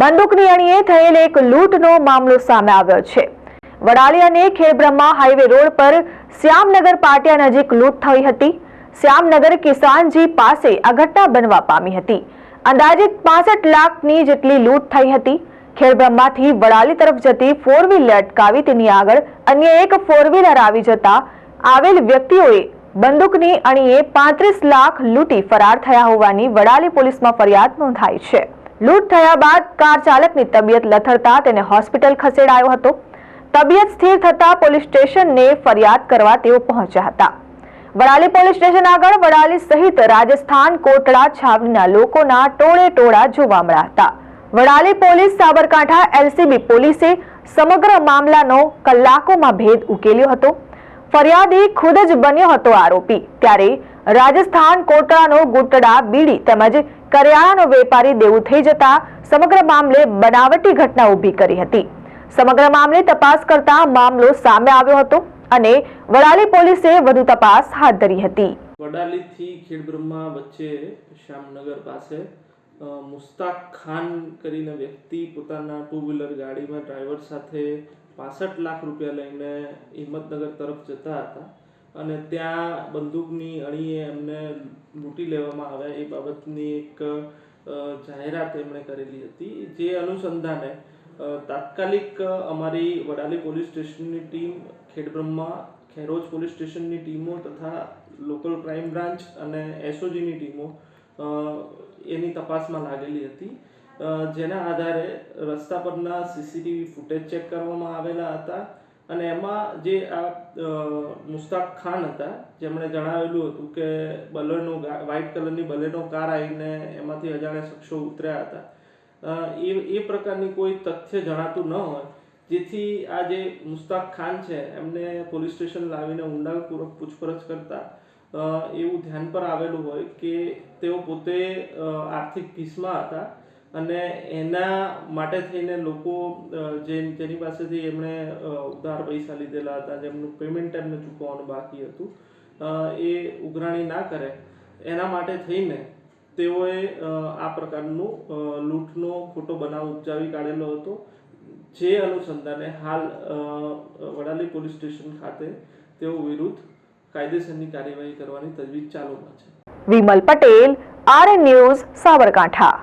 બંદૂકની અણીએ થયેલ એક લૂંટનો મામલો સામે આવ્યો છે। વડાલી અને ખેડબ્રહ્મા હાઈવે રોડ પર શ્યામનગર પાટિયા નજીક લૂંટ થઈ હતી। શ્યામનગર કિસાનજી પાસે આ ઘટના બનવા પામી હતી। અંદાજિત 65 લાખની જેટલી લૂંટ થઈ હતી। ખેડબ્રહ્માથી વડાલી તરફ જતી 4 વ્હીલર અટકાવી તેની આગળ અન્ય એક 4 વ્હીલર આવી જતા આવેલ વ્યક્તિઓએ બંદૂકની અણીએ 35 લાખ લૂંટી ફરાર થયા હોવાની વડાલી પોલીસમાં ફરિયાદ નોંધાઈ છે। લૂંટ થયા બાદ કાર ચાલકની તબિયત લથડતા તેને હોસ્પિટલ ખસેડાયો હતો। તબિયત સ્થિર થતા પોલીસ સ્ટેશનને ફરિયાદ કરવા તેઓ પહોંચ્યા હતા। વડાલી પોલીસ સ્ટેશન આગળ વડાલી સહિત રાજસ્થાન કોટડા છાવણીના લોકોના ટોળે ટોળા જોવા મળ્યા હતા। વડાલી પોલીસ સાબરકાંઠા એલસીબી પોલીસે સમગ્ર મામલાનો કલાકોમાં ભેદ ઉકેલ્યો હતો। ફરિયાદી ખુદ જ બન્યો હતો આરોપી। ત્યારે રાજસ્થાન કોટડાનો ગુટડા બીડી તેમજ કરિયાણાનો વેપારી દેવું થઈ જતા સમગ્ર મામલે બનાવટી ઘટના ઊભી કરી હતી। સમગ્ર મામલે તપાસ કરતા મામલો સામે આવ્યો હતો અને વડાલી પોલીસે વધુ તપાસ હાથ ધરી હતી। વડાલીથી ખેડબ્રહ્મા વચ્ચે શ્યામનગર પાસે મુસ્તાક ખાન કરીને વ્યક્તિ પોતાના 2 વ્હીલર ગાડીમાં ડ્રાઈવર સાથે 65 લાખ રૂપિયા લઈને હિંમતનગર તરફ જતા હતા અને ત્યાં બંદૂકની અણીએ એમને લૂંટી લેવામાં આવ્યા એ બાબતની એક જાહેરાત એમણે કરેલી હતી। જે અનુસંધાને તાત્કાલિક અમારી વડાલી પોલીસ સ્ટેશનની ટીમ, ખેડબ્રહ્મા ખેરોજ પોલીસ સ્ટેશનની ટીમો તથા લોકલ ક્રાઇમ બ્રાન્ચ અને એસઓજીની ટીમો એની તપાસમાં લાગેલી હતી। જેના આધારે રસ્તા પરના સીસીટીવી ફૂટેજ ચેક કરવામાં આવેલા હતા અને એમાં જે આ મુસ્તાક ખાન હતા જેમણે જણાવેલું હતું કે બલેનો વ્હાઇટ કલરની બલેનો કાર આવીને એમાંથી અજાણ્યા શખ્સો ઉતર્યા હતા। એ પ્રકારની કોઈ તથ્ય જણાતું ન હોય, જેથી આ જે મુસ્તાક ખાન છે એમને પોલીસ સ્ટેશન લાવીને ઊંડાણપૂર્વક પૂછપરછ કરતા એવું ધ્યાન પર આવેલું હોય કે તેઓ પોતે આર્થિક ભીસમાં હતા અને એના માટે થઈને લોકો જેની પાસેથી એમણે ઉધાર પૈસા લીધેલા હતા, જેમનું પેમેન્ટ એમને ચૂકવવાનું બાકી હતું, એ ઉઘરાણી ના કરે એના માટે થઈને તેઓએ આ પ્રકારનું લૂંટનો ખોટો બનાવ ઉપજાવી કાઢેલો હતો। જે અનુસંધાને હાલ વડાલી પોલીસ સ્ટેશન ખાતે તેઓ વિરુદ્ધ કાયદેસરની કાર્યવાહી કરવાની તજવીજ ચાલુમાં છે। Vimal Patel, RN news, Sabarkantha.